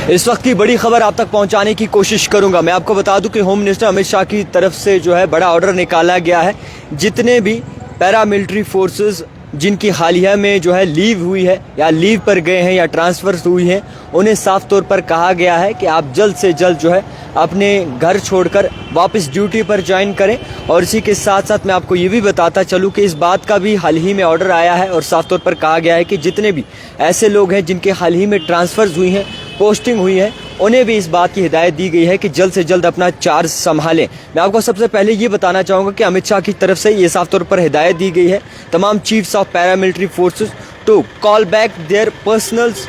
इस वक्त की बड़ी खबर आप तक पहुंचाने की कोशिश करूंगा। मैं आपको बता दूं कि होम मिनिस्टर अमित शाह की तरफ से जो है बड़ा ऑर्डर निकाला गया है। जितने भी पैरामिलिट्री फोर्सेस जिनकी हालिया में जो है लीव हुई है या लीव पर गए हैं या ट्रांसफर हुई हैं, उन्हें साफ तौर पर कहा गया है कि आप जल्द से जल्द जो है अपने घर छोड़कर वापस ड्यूटी पर ज्वाइन करें। और इसी के साथ साथ मैं आपको ये भी बताता चलूँ कि इस बात का भी हाल ही में ऑर्डर आया है और साफ तौर पर कहा गया है कि जितने भी ऐसे लोग हैं जिनके हाल ही में ट्रांसफर्स हुई हैं, पोस्टिंग हुई है, उन्हें भी इस बात की हिदायत दी गई है कि जल्द से जल्द अपना चार्ज संभालें। मैं आपको सबसे पहले ये बताना चाहूँगा कि अमित शाह की तरफ से ये साफ तौर पर हिदायत दी गई है तमाम chiefs of paramilitary forces to call back their personnels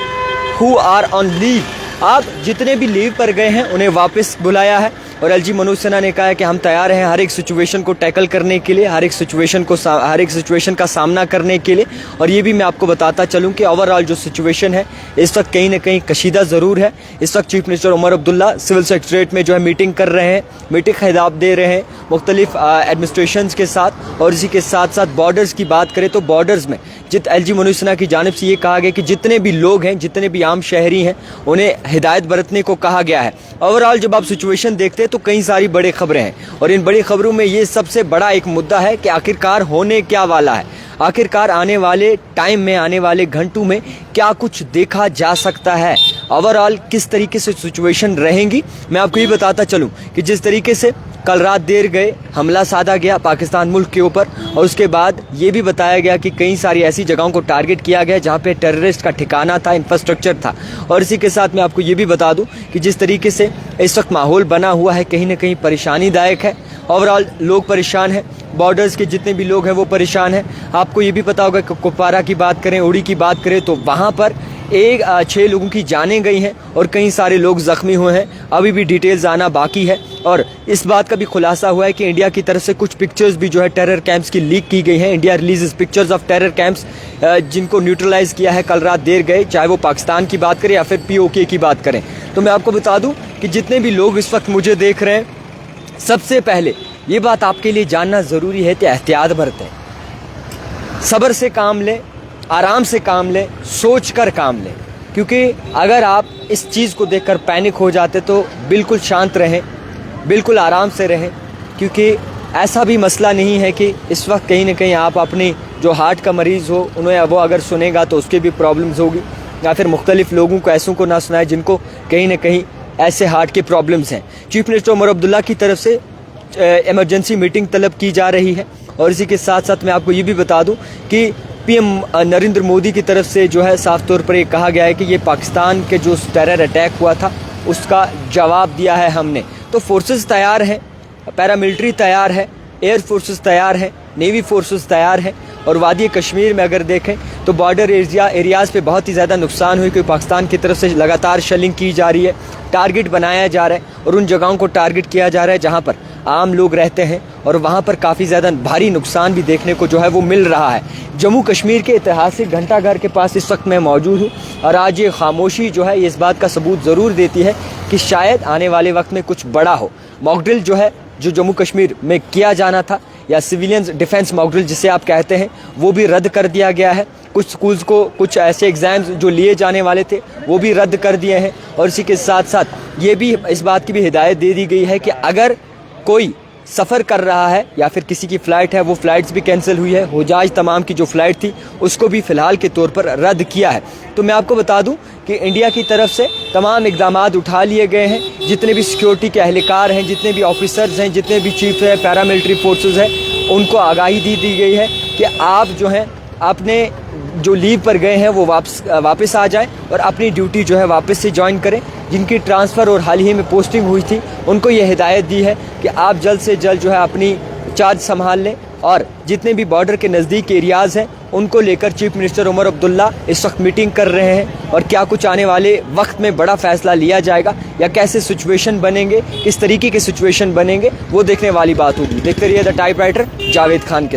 who are on leave. आप जितने भी लीव पर गए हैं उन्हें वापस बुलाया है। और एलजी मनोज सिन्हा ने कहा है कि हम तैयार हैं हर एक सिचुएशन को टैकल करने के लिए, हर एक सिचुएशन का सामना करने के लिए। और ये भी मैं आपको बताता चलूं कि ओवरऑल जो सिचुएशन है इस वक्त कहीं ना कहीं कशीदा ज़रूर है। इस वक्त chief minister Omar Abdullah civil secretariat में जो है मीटिंग कर रहे हैं, मीटिंग खिताब दे रहे हैं मुख्तलिफ एडमिनिस्ट्रेशन के साथ। और इसी के साथ साथ बॉर्डर्स की बात करें तो बॉर्डर्स में एलजी मनोज सिन्हा की जानिब से ये कहा गया कि जितने भी लोग हैं, जितने भी आम शहरी हैं, उन्हें हिदायत बरतने को कहा गया है। ओवरऑल जब आप सिचुएशन देखते हैं तो कई सारी बड़ी खबरें हैं और इन बड़ी खबरों में ये सबसे बड़ा एक मुद्दा है कि आखिरकार होने क्या वाला है, आखिरकार आने वाले टाइम में, आने वाले घंटों में क्या कुछ देखा जा सकता है, ओवरऑल किस तरीके से सिचुएशन रहेंगी। मैं आपको ये बताता चलूँ कि जिस तरीके से कल रात देर गए हमला साधा गया पाकिस्तान मुल्क के ऊपर और उसके बाद ये भी बताया गया कि कई सारी ऐसी जगहों को टारगेट किया गया जहाँ पे टेररिस्ट का ठिकाना था, इंफ्रास्ट्रक्चर था। और इसी के साथ मैं आपको ये भी बता दूं कि जिस तरीके से इस वक्त माहौल बना हुआ है कहीं ना कहीं परेशानीदायक है। ओवरऑल लोग परेशान हैं, बॉर्डर्स के जितने भी लोग हैं वो परेशान हैं। आपको ये भी पता होगा कि कुपवारा की बात करें, उड़ी की बात करें तो वहाँ पर 6 लोगों की जानें गई हैं और कई सारे लोग ज़ख्मी हुए हैं। अभी भी डिटेल्स आना बाकी है। और इस बात का भी खुलासा हुआ है कि इंडिया की तरफ से कुछ पिक्चर्स भी जो है टेरर कैंप्स की लीक की गई हैं। India releases pictures of terror camps जिनको न्यूट्रलाइज किया है कल रात देर गए, चाहे वो पाकिस्तान की बात करें या फिर POK की बात करें। तो मैं आपको बता दूं कि जितने भी लोग इस वक्त मुझे देख रहे हैं, सबसे पहले ये बात आपके लिए जानना ज़रूरी है कि एहतियात बरतें, सब्र से काम लें, आराम से काम लें, सोच कर काम लें। क्योंकि अगर आप इस चीज़ को देखकर पैनिक हो जाते तो बिल्कुल शांत रहें, बिल्कुल आराम से रहें। क्योंकि ऐसा भी मसला नहीं है कि इस वक्त कहीं ना कहीं आप अपनी जो हार्ट का मरीज़ हो उन्हें वो अगर सुनेगा तो उसके भी प्रॉब्लम्स होगी, या फिर मुख्तलिफ लोगों को ऐसों को ना सुनाए जिनको कहीं ना कहीं ऐसे हार्ट के प्रॉब्लम्स हैं। चीफ मिनिस्टर उमर अब्दुल्ला की तरफ से इमरजेंसी मीटिंग तलब की जा रही है। और इसी के साथ साथ मैं आपको ये भी बता दूं कि PM नरेंद्र मोदी की तरफ से जो है साफ तौर पर ये कहा गया है कि ये पाकिस्तान के जो टेरर अटैक हुआ था उसका जवाब दिया है हमने। तो फोर्सेस तैयार हैं, पैरामिलिट्री तैयार है, एयर फोर्सेस तैयार है, नेवी फोर्सेस तैयार है। और वादी कश्मीर में अगर देखें तो बॉर्डर एरियाज़ पे बहुत ही ज़्यादा नुकसान हुई क्योंकि पाकिस्तान की तरफ से लगातार शेलिंग की जा रही है, टारगेट बनाया जा रहा है और उन जगहों को टारगेट किया जा रहा है जहाँ पर आम लोग रहते हैं और वहाँ पर काफ़ी ज़्यादा भारी नुकसान भी देखने को जो है वो मिल रहा है। जम्मू कश्मीर के ऐतिहासिक घंटाघर के पास इस वक्त मैं मौजूद हूँ और आज ये खामोशी जो है ये इस बात का सबूत ज़रूर देती है कि शायद आने वाले वक्त में कुछ बड़ा हो। मॉक ड्रिल जो है जो जम्मू कश्मीर में किया जाना था या सिविलियंस डिफेंस मॉक ड्रिल जिसे आप कहते हैं वो भी रद्द कर दिया गया है। कुछ स्कूल्स को कुछ ऐसे एग्ज़ाम्स जो लिए जाने वाले थे वो भी रद्द कर दिए हैं। और इसी के साथ साथ ये भी इस बात की भी हिदायत दे दी गई है कि अगर कोई सफ़र कर रहा है या फिर किसी की फ़्लाइट है वो फ़्लाइट्स भी कैंसिल हुई है। हुजाज तमाम की जो फ़्लाइट थी उसको भी फ़िलहाल के तौर पर रद्द किया है। तो मैं आपको बता दूं कि इंडिया की तरफ से तमाम इक़दाम उठा लिए गए हैं। जितने भी सिक्योरिटी के अहलकार हैं, जितने भी ऑफिसर्स हैं, जितने भी चीफ है पैरामिलिट्री फोर्सेस हैं, उनको आगाही दी गई है कि आप जो हैं अपने जो लीव पर गए हैं वो वापस आ जाएं और अपनी ड्यूटी जो है वापस से ज्वाइन करें। जिनकी ट्रांसफ़र और हाल ही में पोस्टिंग हुई थी उनको ये हिदायत दी है कि आप जल्द से जल्द जो है अपनी चार्ज संभाल लें। और जितने भी बॉर्डर के नज़दीक एरियाज़ हैं उनको लेकर चीफ मिनिस्टर उमर अब्दुल्ला इस वक्त मीटिंग कर रहे हैं। और क्या कुछ आने वाले वक्त में बड़ा फ़ैसला लिया जाएगा या कैसे सिचुएशन बनेंगे, किस तरीके के सिचुएशन बनेंगे, वो देखने वाली बात होगी। देखते रहिए द टाइपराइटर जावेद खान के साथ।